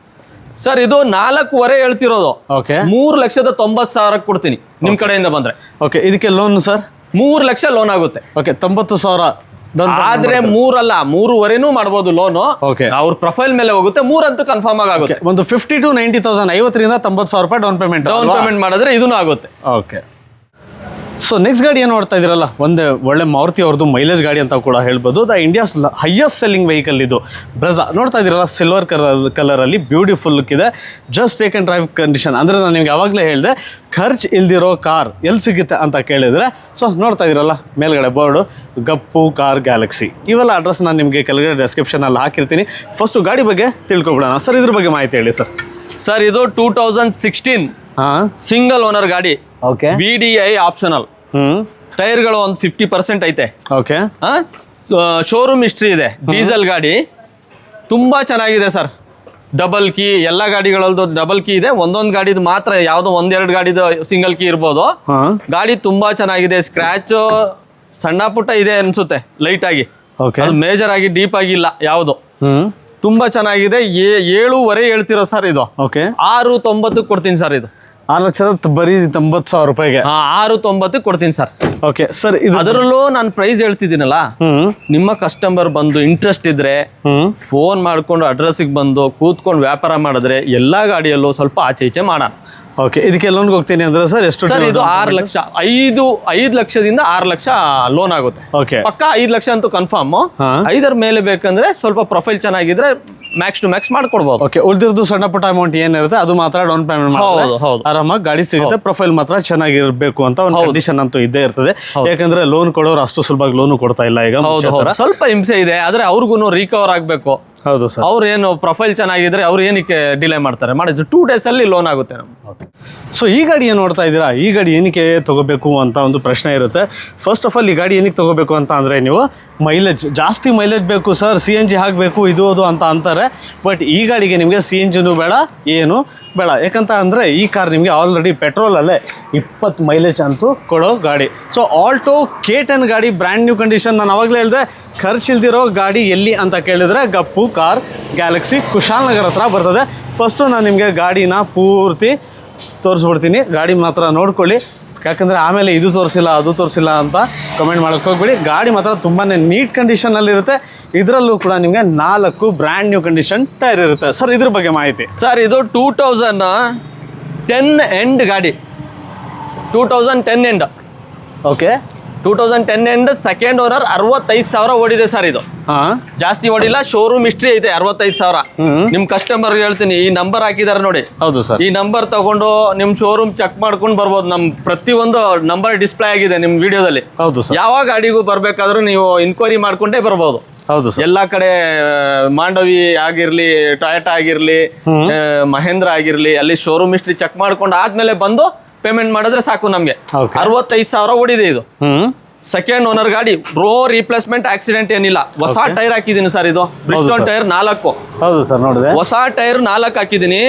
ಸರ್. ಇದು 4.25 ಹೇಳ್ತಿರೋದು. 3,90,000 ಕೊಡ್ತೀನಿ ನಿಮ್ ಕಡೆಯಿಂದ ಬಂದ್ರೆ. ಓಕೆ, ಇದಕ್ಕೆ ಲೋನ್ ಸರ್ 3 ಲಕ್ಷ ಲೋನ್ ಆಗುತ್ತೆ. ಓಕೆ, 90,000 ಆದ್ರೆ 3 ಅಲ್ಲ, 3.25 ಮಾಡ್ಬೋದು ಲೋನು. ಅವ್ರ ಪ್ರೊಫೈಲ್ ಮೇಲೆ ಹೋಗುತ್ತೆ. 3 ಅಂತೂ ಕನ್ಫರ್ಮ್ ಆಗುತ್ತೆ. ಒಂದು 50 to 90,000, 50,000 90,000 ರೂಪಾಯಿ ಡೌನ್ ಪೇಮೆಂಟ್ ಮಾಡಿದ್ರೆ ಇದನ್ನು ಆಗುತ್ತೆ. ಓಕೆ. ಸೊ ನೆಕ್ಸ್ಟ್ ಗಾಡಿ ಏನು ನೋಡ್ತಾ ಇದ್ದೀರಲ್ಲ, ಒಂದೇ ಒಳ್ಳೆ ಮಾರುತಿ ಅವ್ರದ್ದು ಮೈಲೇಜ್ ಗಾಡಿ ಅಂತ ಕೂಡ ಹೇಳ್ಬೋದು. The India's highest selling vehicle ಇದು ಬ್ರೆಜಾ. ನೋಡ್ತಾ ಇದ್ದೀರಲ್ಲ, ಸಿಲ್ವರ್ ಕಲರಲ್ಲಿ ಬ್ಯೂಟಿಫುಲ್ ಲುಕ್ ಇದೆ. Just take and drive condition. ಅಂದರೆ ನಾನು ನಿಮ್ಗೆ ಯಾವಾಗಲೇ ಹೇಳಿದೆ, ಖರ್ಚು ಇಲ್ದಿರೋ ಕಾರ್ ಎಲ್ಲಿ ಸಿಗುತ್ತೆ ಅಂತ ಕೇಳಿದರೆ, ಸೊ ನೋಡ್ತಾ ಇದ್ದೀರಲ್ಲ ಮೇಲ್ಗಡೆ ಬೋರ್ಡು ಗಪ್ಪು ಕಾರ್ ಗ್ಯಾಲಕ್ಸಿ. ಇವೆಲ್ಲ ಅಡ್ರೆಸ್ ನಾನು ನಿಮಗೆ ಕೆಳಗಡೆ ಡಿಸ್ಕ್ರಿಪ್ಷನಲ್ಲಿ ಹಾಕಿರ್ತೀನಿ. ಫಸ್ಟು ಗಾಡಿ ಬಗ್ಗೆ ತಿಳ್ಕೊಬಿಡೋಣ ಸರ್. ಇದ್ರ ಬಗ್ಗೆ ಮಾಹಿತಿ ಹೇಳಿ ಸರ್. ಸರ್ ಇದು 2016 ಹಾಂ ಸಿಂಗಲ್ ಓನರ್ ಗಾಡಿ, ಓಕೆ VDI ಆಪ್ಷನಲ್, ಟೈರ್ಗಳು ಒಂದು 50% ಐತೆ, ಓಕೆ ಶೋರೂಮ್ ಹಿಸ್ಟ್ರಿ ಇದೆ, ಡೀಸೆಲ್ ಗಾಡಿ ತುಂಬ ಚೆನ್ನಾಗಿದೆ ಸರ್. ಡಬಲ್ ಕೀ, ಎಲ್ಲ ಗಾಡಿಗಳದ್ದು ಡಬಲ್ ಕೀ ಇದೆ, ಒಂದೊಂದು ಗಾಡಿದು ಮಾತ್ರ ಯಾವುದೋ ಒಂದೆರಡು ಗಾಡಿದು ಸಿಂಗಲ್ ಕೀ ಇರ್ಬೋದು. ಹಾಂ ಗಾಡಿ ತುಂಬಾ ಚೆನ್ನಾಗಿದೆ, ಸ್ಕ್ರಾಚ್ ಸಣ್ಣ ಪುಟ್ಟ ಇದೆ ಅನ್ಸುತ್ತೆ ಲೈಟ್ ಆಗಿ, ಓಕೆ ಅದು ಮೇಜರ್ ಆಗಿ ಡೀಪ್ ಆಗಿಲ್ಲ ಯಾವುದು. ಹ್ಞೂ ತುಂಬಾ ಚೆನ್ನಾಗಿದೆ. 7.5 ಹೇಳ್ತಿರೋ ಸರ್ ಇದು, ಓಕೆ 6.90 ಕೊಡ್ತೀನಿ ಸರ್ ಇದು. 6,00,000 ಬರೀ 90,000 ರೂಪಾಯಿಗೆ. 6.90 ಕೊಡ್ತೀನಿ ಸರ್. ಓಕೆ ಸರ್, ಇದು ಅದರಲ್ಲೂ ನಾನು ಪ್ರೈಸ್ ಹೇಳ್ತಿದ್ದೀನಲ್ಲ, ನಿಮ್ಮ ಕಸ್ಟಮರ್ ಬಂದು ಇಂಟ್ರೆಸ್ಟ್ ಇದ್ರೆ ಫೋನ್ ಮಾಡ್ಕೊಂಡು ಅಡ್ರೆಸ್ಸಿಗೆ ಬಂದು ಕೂತ್ಕೊಂಡು ವ್ಯಾಪಾರ ಮಾಡಿದ್ರೆ ಎಲ್ಲಾ ಗಾಡಿಯಲ್ಲೂ ಸ್ವಲ್ಪ ಆಚೆ ಈಚೆ ಮಾಡೋಣ. ಓಕೆ, ಇದಕ್ಕೆ ಲೋನ್ಗೆ ಹೋಗ್ತೀನಿ ಅಂದ್ರೆ ಸರ್ ಎಷ್ಟು ಸರ್ ಇದು 6 ಲಕ್ಷ, 5 ಲಕ್ಷದಿಂದ 6 ಲಕ್ಷ ಲೋನ್ ಆಗುತ್ತೆ. ಓಕೆ ಪಕ್ಕ 5 ಲಕ್ಷ ಅಂತೂ ಕನ್ಫರ್ಮ್. ಹಾ. 5 ಮೇಲೆ ಬೇಕಂದ್ರೆ ಸ್ವಲ್ಪ ಪ್ರೊಫೈಲ್ ಚೆನ್ನಾಗಿದ್ರೆ ಮ್ಯಾಕ್ಸ್ ಟು ಮ್ಯಾಕ್ಸ್ ಮಾಡ್ಕೊಡ್ಬೋದು. ಓಕೆ, ಉಳಿದಿರೋದು ಸಣ್ಣ ಪುಟ್ಟ ಅಮೌಂಟ್ ಏನಿರುತ್ತೆ ಅದು ಮಾತ್ರ ಡೌನ್ ಪೇಮೆಂಟ್ ಹೌದು, ಹೌದು. ಆರಾಮಾಗಿ ಗಾಡಿ ಸಿಗುತ್ತೆ. ಪ್ರೊಫೈಲ್ ಮಾತ್ರ ಚೆನ್ನಾಗಿರ್ಬೇಕು ಅಂತ ಒಂದು ಕಂಡೀಷನ್ ಅಂತೂ ಇದ್ದೇ ಇರ್ತದೆ. ಯಾಕಂದ್ರೆ ಲೋನ್ ಕೊಡೋರು ಅಷ್ಟು ಸುಲಭವಾಗಿ ಲೋನ್ ಕೊಡ್ತಾ ಇಲ್ಲ ಈಗ. ಹೌದು, ಹೌದು. ಸ್ವಲ್ಪ ಹಿಂಸೆ ಇದೆ, ಆದ್ರೆ ಅವ್ರಿಗೂ ರಿಕವರ್ ಆಗ್ಬೇಕು. ಹೌದು ಸರ್. ಅವ್ರು ಏನು ಪ್ರೊಫೈಲ್ ಚೆನ್ನಾಗಿದ್ರೆ ಅವ್ರು ಏನಕ್ಕೆ ಡಿಲೇ ಮಾಡ್ತಾರೆ, ಮಾಡಿದ್ರು 2 days ಅಲ್ಲಿ ಲೋನ್ ಆಗುತ್ತೆ ನಮ್ಗೆ. ಸೊ ಈ ಗಾಡಿ ಏನು ನೋಡ್ತಾ ಇದ್ದೀರಾ, ಈ ಗಾಡಿ ಏನಕ್ಕೆ ತಗೋಬೇಕು ಅಂತ ಒಂದು ಪ್ರಶ್ನೆ ಇರುತ್ತೆ. ಫಸ್ಟ್ ಆಫ್ ಆಲ್ ಈ ಗಾಡಿ ಏನಕ್ಕೆ ತಗೋಬೇಕು ಅಂತ ಅಂದರೆ, ನೀವು ಮೈಲೇಜ್ ಜಾಸ್ತಿ ಮೈಲೇಜ್ ಬೇಕು ಸರ್, CNG ಹಾಕಬೇಕು ಇದು ಅದು ಅಂತ ಅಂತಾರೆ. ಬಟ್ ಈ ಗಾಡಿಗೆ ನಿಮಗೆ CNGನೂ ಬೇಡ, ಏನು ಬೇಡ. ಯಾಕಂತ ಅಂದರೆ ಈ ಕಾರ್ ನಿಮಗೆ ಆಲ್ರೆಡಿ ಪೆಟ್ರೋಲಲ್ಲೇ 20 ಮೈಲೇಜ್ ಅಂತೂ ಕೊಡೋ ಗಾಡಿ. ಸೊ ಆಲ್ಟೋ K10 ಗಾಡಿ ಬ್ರ್ಯಾಂಡ್ ನ್ಯೂ ಕಂಡೀಷನ್. ನಾನು ಅವಾಗಲೇ ಹೇಳಿದೆ, ಖರ್ಚಿಲ್ದಿರೋ ಗಾಡಿ ಎಲ್ಲಿ ಅಂತ ಕೇಳಿದರೆ ಗಪ್ಪು ಕಾರ್ ಗ್ಯಾಲಕ್ಸಿ ಕುಶಾಲನಗರ ಹತ್ರ ಬರ್ತದೆ. ಫಸ್ಟು ನಾನು ನಿಮಗೆ ಗಾಡಿನ ಪೂರ್ತಿ ತೋರಿಸ್ಬಿಡ್ತೀನಿ, ಗಾಡಿ ಮಾತ್ರ ನೋಡ್ಕೊಳ್ಳಿ. ಯಾಕಂದರೆ ಆಮೇಲೆ ಇದು ತೋರಿಸಿಲ್ಲ ಅದು ತೋರಿಸಿಲ್ಲ ಅಂತ ಕಮೆಂಟ್ ಮಾಡೋಕ್ಕೆ ಹೋಗ್ಬೇಡಿ. ಗಾಡಿ ಮಾತ್ರ ತುಂಬಾ ನೀಟ್ ಕಂಡೀಷನಲ್ಲಿರುತ್ತೆ. ಇದರಲ್ಲೂ ಕೂಡ ನಿಮಗೆ 4 ಬ್ರ್ಯಾಂಡ್ ನ್ಯೂ ಕಂಡೀಷನ್ ಟೈರ್ ಇರುತ್ತೆ. ಸರ್ ಇದ್ರ ಬಗ್ಗೆ ಮಾಹಿತಿ. ಸರ್ ಇದು 2010 ಎಂಡ್ ಗಾಡಿ, 2010 end. Okay, 2010 end, second owner, 65,000 ಓಡಿದೆ ಸರ್ ಇದು. ಹಾಂ, ಜಾಸ್ತಿ ಓಡಿಲ್ಲ, ಶೋರೂಮ್ ಹಿಸ್ಟ್ರಿ ಐತೆ 65,000. ನಿಮ್ ಕಸ್ಟಮರ್ ಹೇಳ್ತೀನಿ, ಈ ನಂಬರ್ ಹಾಕಿದಾರೆ ನೋಡಿ, ಹೌದು ಸರ್. ಈ ನಂಬರ್ ತಗೊಂಡು ನಿಮ್ ಶೋರೂಮ್ ಚೆಕ್ ಮಾಡ್ಕೊಂಡು ಬರ್ಬೋದು. ನಮ್ ಪ್ರತಿಯೊಂದು ನಂಬರ್ ಡಿಸ್ಪ್ಲೇ ಆಗಿದೆ ನಿಮ್ ವಿಡಿಯೋದಲ್ಲಿ. ಹೌದು ಸರ್. ಯಾವ ಗಾಡಿಗೂ ಬರ್ಬೇಕಾದ್ರೂ ನೀವು ಇನ್ಕ್ವೈರಿ ಮಾಡ್ಕೊಂಡೇ ಬರ್ಬೋದು. ಹೌದು ಸರ್. ಎಲ್ಲಾ ಕಡೆ ಮಾಂಡವಿ ಆಗಿರ್ಲಿ, ಟೊಯೋಟಾ ಆಗಿರ್ಲಿ, ಮಹೇಂದ್ರ ಆಗಿರ್ಲಿ, ಅಲ್ಲಿ ಶೋರೂಮ್ ಹಿಸ್ಟ್ರಿ ಚೆಕ್ ಮಾಡ್ಕೊಂಡು ಆದ್ಮೇಲೆ ಬಂದು ಪೇಮೆಂಟ್ ಮಾಡಿದ್ರೆ ಸಾಕು ನಮ್ಗೆ. 65,000 ಓಡಿದೆ ಇದು. ಸೆಕೆಂಡ್ ಓನರ್ ಗಾಡಿ, ರೀಪ್ಲೇಸ್ಮೆಂಟ್ ಆಕ್ಸಿಡೆಂಟ್ ಏನಿಲ್ಲ. ಹೊಸ ಟೈರ್ ಹಾಕಿದೀನಿ ಸರ್, ಇದು ಬ್ರಿಸ್ಟೋನ್ ಟೈರ್ 4. ಹೌದು ಸರ್, ನೋಡಿದೆ. ಹೊಸ ಟೈರ್ 4 ಹಾಕಿದೀನಿ.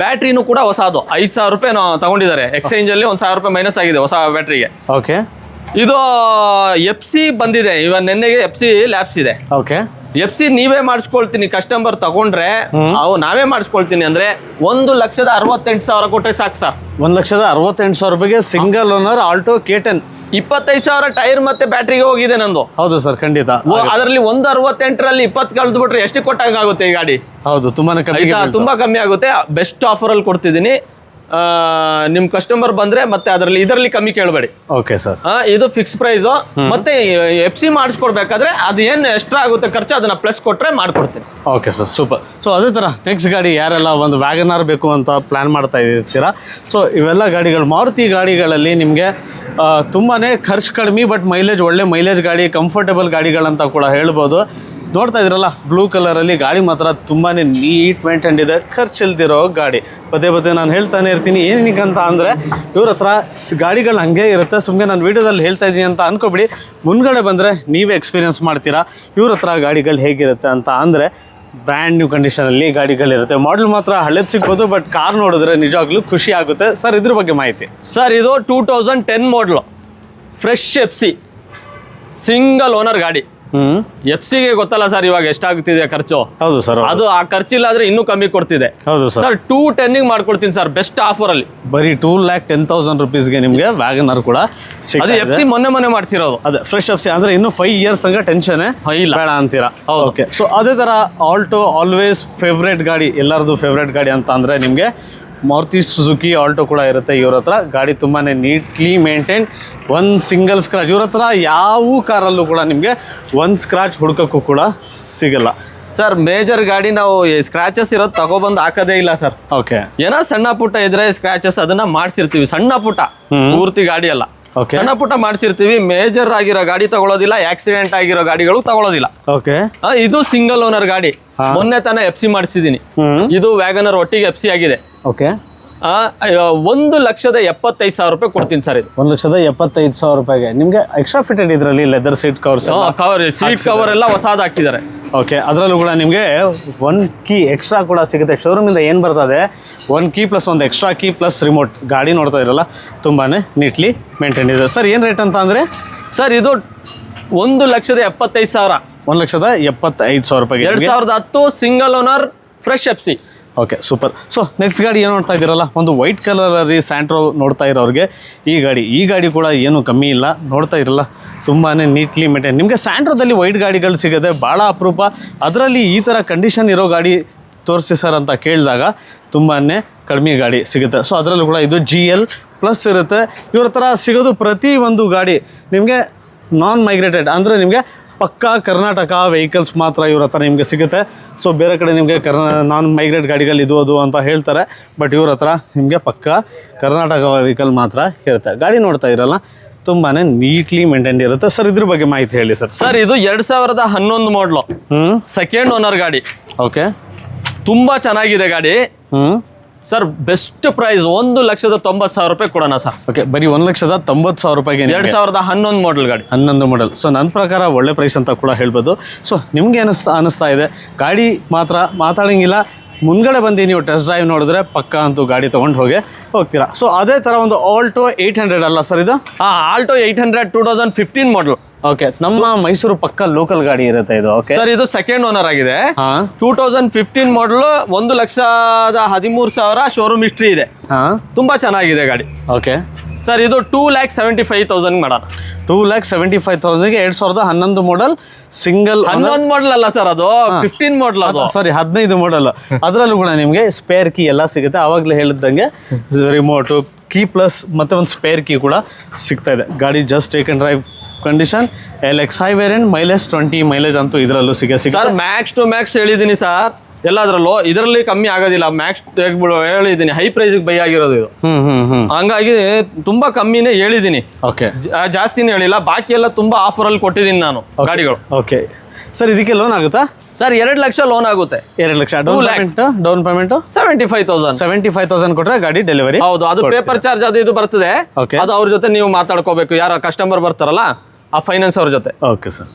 ಬ್ಯಾಟ್ರಿನೂ ಕೂಡ ಹೊಸದು, 5,000 ರೂಪಾಯಿ ತಗೊಂಡಿದ್ದಾರೆ. ಎಕ್ಸ್ಚೇಂಜ್ ಅಲ್ಲಿ 1,000 ರೂಪಾಯಿ ಮೈನಸ್ ಆಗಿದೆ ಹೊಸ ಬ್ಯಾಟ್ರಿಗೆ. ಓಕೆ, ಇದು FC ಬಂದಿದೆ, ಇವಾಗ ನೆನ್ನೆಗೆ FC ಲ್ಯಾಬ್ಸ್ ಇದೆ. ಓಕೆ, FC ನೀವೇ ಮಾಡಿಸ್ಕೊಳ್ತೀನಿ, ಕಸ್ಟಮರ್ ತಗೊಂಡ್ರೆ ನಾವೇ ಮಾಡಿಸ್ಕೊಳ್ತೀನಿ ಅಂದ್ರೆ 1,68,000 ಕೊಟ್ಟರೆ ಸಾಕು ಸರ್. 1,68,000 ರೂಪಾಯಿಗೆ single owner Alto K10. 25,000 tyre ಮತ್ತೆ ಬ್ಯಾಟ್ರಿಗೆ ಹೋಗಿದೆ ನಂದು. ಹೌದು ಸರ್, ಖಂಡಿತ. ಅದರಲ್ಲಿ 1,68,000 20 ಕಳೆದು ಬಿಟ್ರೆ ಎಷ್ಟು ಕೊಟ್ಟಾಗುತ್ತೆ ಈ ಗಾಡಿ? ಹೌದು, ತುಂಬಾನೇ ಕಮ್ಮಿ. ತುಂಬಾ ಕಮ್ಮಿ ಆಗುತ್ತೆ. ಬೆಸ್ಟ್ ಆಫರ್ ಅಲ್ಲಿ ಕೊಡ್ತಿದ್ದೀನಿ. ನಿಮ್ ಕಸ್ಟಮರ್ ಬಂದ್ರೆ ಮತ್ತೆ ಇದರಲ್ಲಿ ಕಮ್ಮಿ ಕೇಳಬೇಡಿ. Okay sir. ಇದು ಫಿಕ್ಸ್ ಪ್ರೈಸ್. ಮತ್ತೆ FC ಮಾಡಿಸ್ಕೊಡ್ಬೇಕಾದ್ರೆ ಅದು ಏನು ಎಕ್ಸ್ಟ್ರಾ ಆಗುತ್ತೆ ಖರ್ಚು, ಅದನ್ನ ಪ್ಲಸ್ ಕೊಟ್ರೆ ಮಾಡ್ಕೊಡ್ತೀನಿ. Okay sir, super. ಸೊ ಅದೇ ಥರ ನೆಕ್ಸ್ಟ್ ಗಾಡಿ ಯಾರೆಲ್ಲ ಒಂದು ವ್ಯಾಗನಾರ್ ಬೇಕು ಅಂತ ಪ್ಲ್ಯಾನ್ ಮಾಡ್ತಾ ಇರ್ತೀರಾ, ಸೊ ಇವೆಲ್ಲ ಗಾಡಿಗಳು, ಮಾರುತಿ ಗಾಡಿಗಳಲ್ಲಿ ನಿಮಗೆ ತುಂಬಾ ಖರ್ಚು ಕಡಿಮೆ, ಬಟ್ ಮೈಲೇಜ್ ಒಳ್ಳೆ ಮೈಲೇಜ್ ಗಾಡಿ, ಕಂಫರ್ಟೇಬಲ್ ಗಾಡಿಗಳಂತ ಕೂಡ ಹೇಳ್ಬೋದು. ನೋಡ್ತಾ ಇದ್ರಲ್ಲ, ಬ್ಲೂ ಕಲರಲ್ಲಿ ಗಾಡಿ ಮಾತ್ರ ತುಂಬಾ ನೀಟ್ ಮೇಂಟೈನ್ ಇದೆ, ಖರ್ಚಿಲ್ದಿರೋ ಗಾಡಿ. ಪದೇ ನಾನು ಹೇಳ್ತಾನೆ ಇರ್ತೀನಿ. ಏನಕ್ಕಂತ ಅಂದರೆ ಇವ್ರ ಹತ್ರ ಗಾಡಿಗಳು ಹಂಗೆ ಇರುತ್ತೆ, ಸುಮ್ಮನೆ ನಾನು ವೀಡಿಯೋದಲ್ಲಿ ಹೇಳ್ತಾ ಇದ್ದೀನಿ ಅಂತ ಅನ್ಕೋಬಿಡಿ. ಮುನ್ಗಡೆ ಬಂದರೆ ನೀವೇ ಎಕ್ಸ್ಪೀರಿಯನ್ಸ್ ಮಾಡ್ತೀರಾ ಇವ್ರ ಹತ್ರ ಗಾಡಿಗಳು ಹೇಗಿರುತ್ತೆ ಅಂತ. ಅಂದರೆ ಬ್ರ್ಯಾಂಡ್ ನ್ಯೂ ಕಂಡೀಷನಲ್ಲಿ ಗಾಡಿಗಳಿರುತ್ತೆ. ಮಾಡಲ್ ಮಾತ್ರ ಹಳೇದು ಸಿಗ್ಬೋದು, ಬಟ್ ಕಾರ್ ನೋಡಿದ್ರೆ ನಿಜವಾಗ್ಲೂ ಖುಷಿ ಆಗುತ್ತೆ. ಸರ್ ಇದ್ರ ಬಗ್ಗೆ ಮಾಹಿತಿ. ಸರ್ ಇದು 2010 ಮಾಡಲು, ಫ್ರೆಶ್ FC, ಸಿಂಗಲ್ ಓನರ್ ಗಾಡಿ. FC ಗೆ ಗೊತ್ತಲ್ಲ ಸರ್ ಇವಾಗ ಎಷ್ಟಾಗ್ತಿದೆ ಖರ್ಚು. ಹೌದು ಸರ್. ಅದು ಆ ಖರ್ಚಿಲ್ಲ ಆದ್ರೆ ಇನ್ನೂ ಕಮ್ಮಿ ಕೊಡ್ತಿದೆ. ಹೌದು ಸರ್. 210 ಮಾಡ್ಕೊಡ್ತೀನಿ ಸರ್, ಬೆಸ್ಟ್ ಆಫರ್ ಅಲ್ಲಿ. ಬರೀ 2,10,000 ರೂಪೀಸ್ಗೆ ನಿಮಗೆ ವ್ಯಾಗನರ್ ಕೂಡ ಅದು FC ಮೊನ್ನೆ ಮಾಡ್ಸಿರೋದು. ಅದೇ ಫ್ರೆಶ್ FC ಅಂದ್ರೆ ಇನ್ನು 5 years ತನಕ ಟೆನ್ಷನ್ ಇಲ್ಲ, ಬೇಡ ಅಂತೀರಾ? ಓಕೆ. ಸೊ ಅದೇ ತರ ಆಲ್ಟೋ ಆಲ್ವೇಸ್ ಫೇವ್ರೇಟ್ ಗಾಡಿ, ಎಲ್ಲರದು ಫೇವ್ರೇಟ್ ಗಾಡಿ ಅಂತ ಅಂದ್ರೆ ನಿಮಗೆ ಮಾರುತಿ ಸುಜುಕಿ ಆಲ್ಟೋ ಕೂಡ ಇರುತ್ತೆ ಇವ್ರ ಹತ್ರ. ಗಾಡಿ ತುಂಬಾ ನೀಟ್ಲಿ ಮೇಂಟೈನ್, ಒಂದು ಸಿಂಗಲ್ ಸ್ಕ್ರಾಚ್. ಇವ್ರ ಹತ್ರ ಯಾವ ಕಾರಲ್ಲೂ ಕೂಡ ನಿಮಗೆ ಒಂದು ಸ್ಕ್ರಾಚ್ ಹುಡ್ಕೋಕ್ಕೂ ಕೂಡ ಸಿಗಲ್ಲ ಸರ್. ಮೇಜರ್ ಗಾಡಿ ನಾವು ಸ್ಕ್ರಾಚಸ್ ಇರೋದು ತಗೊಬಂದು ಹಾಕೋದೇ ಇಲ್ಲ ಸರ್. ಓಕೆ, ಏನೋ ಸಣ್ಣ ಪುಟ್ಟ ಇದ್ರೆ ಸ್ಕ್ರಾಚಸ್ ಅದನ್ನ ಮಾಡ್ಸಿರ್ತೀವಿ, ಸಣ್ಣ ಪುಟ್ಟ, ಪೂರ್ತಿ ಗಾಡಿ ಅಲ್ಲ, ಸಣ್ಣ ಪುಟ್ಟ ಮಾಡ್ಸಿರ್ತೀವಿ. ಮೇಜರ್ ಆಗಿರೋ ಗಾಡಿ ತಗೊಳ್ಳೋದಿಲ್ಲ, ಆಕ್ಸಿಡೆಂಟ್ ಆಗಿರೋ ಗಾಡಿಗಳು ತಗೊಳ್ಳೋದಿಲ್ಲ. ಓಕೆ, ಇದು ಸಿಂಗಲ್ ಓನರ್ ಗಾಡಿ. ಮೊನ್ನೆ ತಾನೇ FC ಮಾಡಿಸಿದೀನಿ. ಇದು ವ್ಯಾಗನರ್ ಒಟ್ಟಿಗೆ FC ಆಗಿದೆ. ಓಕೆ, 1,75,000 ರೂಪಾಯಿ ಕೊಡ್ತೀನಿ ಸರ್ ಇದು. 1,75,000 ರೂಪಾಯಿಗೆ ನಿಮಗೆ ಎಕ್ಸ್ಟ್ರಾ ಫಿಟೆಡ್ ಇದರಲ್ಲಿ leather seat covers cover seat cover ಎಲ್ಲ ಹೊಸದು ಹಾಕಿದ್ದಾರೆ. ಓಕೆ, ಅದರಲ್ಲೂ ಕೂಡ ನಿಮಗೆ 1 ಕೀ ಎಕ್ಸ್ಟ್ರಾ ಕೂಡ ಸಿಗುತ್ತೆ. ಶೋರೂಮಿಂದ ಏನು ಬರ್ತದೆ 1 ಕೀ ಪ್ಲಸ್ ಒಂದು ಎಕ್ಸ್ಟ್ರಾ ಕೀ ಪ್ಲಸ್ ರಿಮೋಟ್. ಗಾಡಿ ನೋಡ್ತಾ ಇರಲ್ಲ ತುಂಬಾ ನೀಟ್ಲಿ ಮೇಂಟೈನ್ ಇದೆ. ಸರ್ ಏನು ರೇಟ್ ಅಂತ ಅಂದರೆ ಸರ್ ಇದು 1,75,000. 1,75,000 ರೂಪಾಯಿಗೆ 2010 single owner fresh FC. Okay, super. So next ಗಾಡಿ ಏನು ನೋಡ್ತಾ ಇದ್ದೀರಲ್ಲ, ಒಂದು ವೈಟ್ ಕಲರಲ್ಲಿ ಸ್ಯಾಂಟ್ರೋ ನೋಡ್ತಾ ಇರೋರಿಗೆ ಈ ಗಾಡಿ ಕೂಡ ಏನು ಕಮ್ಮಿ ಇಲ್ಲ. ನೋಡ್ತಾ ಇರಲ್ಲ ತುಂಬಾ ನೀಟ್ಲಿ ಮೇಂಟೈನ್. ನಿಮಗೆ ಸ್ಯಾಂಟ್ರೋದಲ್ಲಿ ವೈಟ್ ಗಾಡಿಗಳು ಸಿಗುತ್ತೆ ಭಾಳ ಅಪರೂಪ. ಅದರಲ್ಲಿ ಈ ಥರ ಕಂಡೀಷನ್ ಇರೋ ಗಾಡಿ ತೋರಿಸಿ ಸರ್ ಅಂತ ಕೇಳಿದಾಗ ತುಂಬಾ ಕಡಿಮೆ ಗಾಡಿ ಸಿಗುತ್ತೆ. ಸೊ ಅದರಲ್ಲೂ ಕೂಡ ಇದು GL ಪ್ಲಸ್ ಇರುತ್ತೆ. ಇವ್ರ ಥರ ಸಿಗೋದು ಪ್ರತಿ ಒಂದು ಗಾಡಿ ನಿಮಗೆ ನಾನ್ ಮೈಗ್ರೇಟೆಡ್, ಅಂದರೆ ನಿಮಗೆ ಪಕ್ಕಾ ಕರ್ನಾಟಕ ವೆಹಿಕಲ್ಸ್ ಮಾತ್ರ ಇವ್ರ ಹತ್ರ ನಿಮಗೆ ಸಿಗುತ್ತೆ. ಸೊ ಬೇರೆ ಕಡೆ ನಿಮಗೆ ನಾನ್ ಮೈಗ್ರೇಟ್ ಗಾಡಿಗಳು ಇದು ಅದು ಅಂತ ಹೇಳ್ತಾರೆ, ಬಟ್ ಇವ್ರ ಹತ್ರ ನಿಮಗೆ ಪಕ್ಕಾ ಕರ್ನಾಟಕ ವೆಹಿಕಲ್ ಮಾತ್ರ ಇರುತ್ತೆ. ಗಾಡಿ ನೋಡ್ತಾ ಇರಲ್ಲ ತುಂಬಾ ನೀಟ್ಲಿ ಮೇಂಟೈನ್ ಇರುತ್ತೆ. ಸರ್ ಇದ್ರ ಬಗ್ಗೆ ಮಾಹಿತಿ ಹೇಳಿ ಸರ್. ಸರ್ ಇದು 2011 ಮಾಡಲು ಸೆಕೆಂಡ್ ಓನರ್ ಗಾಡಿ. ಓಕೆ, ತುಂಬ ಚೆನ್ನಾಗಿದೆ ಗಾಡಿ ಸರ್. ಬೆಸ್ಟ್ ಪ್ರೈಸ್ 1,90,000 ರೂಪಾಯಿ ಕೊಡೋಣ ಸರ್. ಓಕೆ, ಬರೀ 1,90,000 ರೂಪಾಯಿಗೆ 2011 ಮಾಡಲ್ ಗಾಡಿ. 11 ಮಾಡಲ್. ಸೊ ನನ್ನ ಪ್ರಕಾರ ಒಳ್ಳೆ ಪ್ರೈಸ್ ಅಂತ ಕೂಡ ಹೇಳ್ಬೋದು. ಸೊ ನಿಮ್ಗೆ ಅನಿಸ್ತಾ ಇದೆ ಗಾಡಿ ಮಾತ್ರ ಮಾತಾಡೋಂಗಿಲ್ಲ. ಮುಂದ್ಗಡೆ ಬಂದು ನೀವು ಟೆಸ್ಟ್ ಡ್ರೈವ್ ನೋಡಿದ್ರೆ ಪಕ್ಕ ಅಂತೂ ಗಾಡಿ ತೊಗೊಂಡು ಹೋಗ್ತೀರಾ. ಸೊ ಅದೇ ಥರ ಒಂದು ಆಲ್ಟೋ 800 ಅಲ್ಲ ಸರ್ ಇದು? ಆಲ್ಟೋ 800 2015 ಮಾಡಲ್. ಓಕೆ, ನಮ್ಮ ಮೈಸೂರು ಪಕ್ಕ ಲೋಕಲ್ ಗಾಡಿ ಇರುತ್ತೆ ಇದು. ಓಕೆ ಸರ್, ಇದು ಸೆಕೆಂಡ್ ಓನರ್ ಆಗಿದೆ. 2015 ಮಾಡಲ್. 1,13,000 ಶೋರೂಮ್ ಹಿಸ್ಟ್ರಿ ಇದೆ. ತುಂಬಾ ಚೆನ್ನಾಗಿದೆ ಗಾಡಿ. ಓಕೆ ಸರ್, ಇದು 2,75,000 ಮಾಡೋಣ. 2,75,000ಗೆ 2011 ಮಾಡಲ್ ಸಿಂಗಲ್. 11 ಮಾಡಲ್ ಅಲ್ಲ ಸರ್, ಅದು 15 ಮಾಡಲ್. ಅದು ಸಾರಿ 15 ಮಾಡಲ್. ಅದರಲ್ಲೂ ಕೂಡ ನಿಮಗೆ ಸ್ಪೇರ್ ಕೀ ಎಲ್ಲ ಸಿಗುತ್ತೆ. ಆವಾಗಲೇ ಹೇಳಿದಂಗೆ ರಿಮೋಟು ಕೀ ಪ್ಲಸ್ ಮತ್ತೆ ಒಂದು ಸ್ಪೇರ್ ಕೀ ಕೂಡ ಸಿಗ್ತಾ ಇದೆ. ಗಾಡಿ just take and drive condition. LX high variant, mileage 20 mileage ಅಂತೂ ಇದರಲ್ಲೂ ಸಿಗುತ್ತೆ. ಸರ್ ಮ್ಯಾಕ್ಸ್ ಟು ಮ್ಯಾಕ್ಸ್ ಹೇಳಿದ್ದೀನಿ ಸರ್, ಎಲ್ಲದರಲ್ಲೂ ಇದರಲ್ಲಿ ಕಮ್ಮಿ ಆಗೋದಿಲ್ಲ. ಮ್ಯಾಕ್ಸ್ ಹೇಳಿದ್ದೀನಿ, ಹೈ ಪ್ರೈಸ್ಗೆ ಬೈ ಆಗಿರೋದು ಇದು. ಹಂಗಾಗಿ ತುಂಬಾ ಕಮ್ಮಿನೇ ಹೇಳಿದ್ದೀನಿ. ಓಕೆ, ಜಾಸ್ತಿನೇ ಹೇಳಿಲ್ಲ. ಬಾಕಿ ಎಲ್ಲ ತುಂಬಾ ಆಫರಲ್ಲಿ ಕೊಟ್ಟಿದ್ದೀನಿ ನಾನು ಗಾಡಿಗಳು. ಓಕೆ ಸರ್, ಇದಕ್ಕೆ ಲೋನ್ ಆಗುತ್ತಾ ಸರ್? 2 ಲಕ್ಷ ಲೋನ್ ಆಗುತ್ತೆ. 2 ಲಕ್ಷ ಡೌನ್ ಪೇಮೆಂಟ್ 75,000 ಕೊಟ್ರೆ ಗಾಡಿ ಡೆಲಿವರಿ. ಹೌದು, ಅದು ಪೇಪರ್ ಚಾರ್ಜ್ ಅದು ಇದು ಬರ್ತದೆ. Okay. ಅದು ಅವ್ರ ಜೊತೆ ನೀವು ಮಾತಾಡ್ಕೋಬೇಕು. ಯಾರು ಕಸ್ಟಮರ್ ಬರ್ತಾರಲ್ಲ ಆ ಫೈನಾನ್ಸ್ ಅವ್ರ ಜೊತೆ. Okay sir.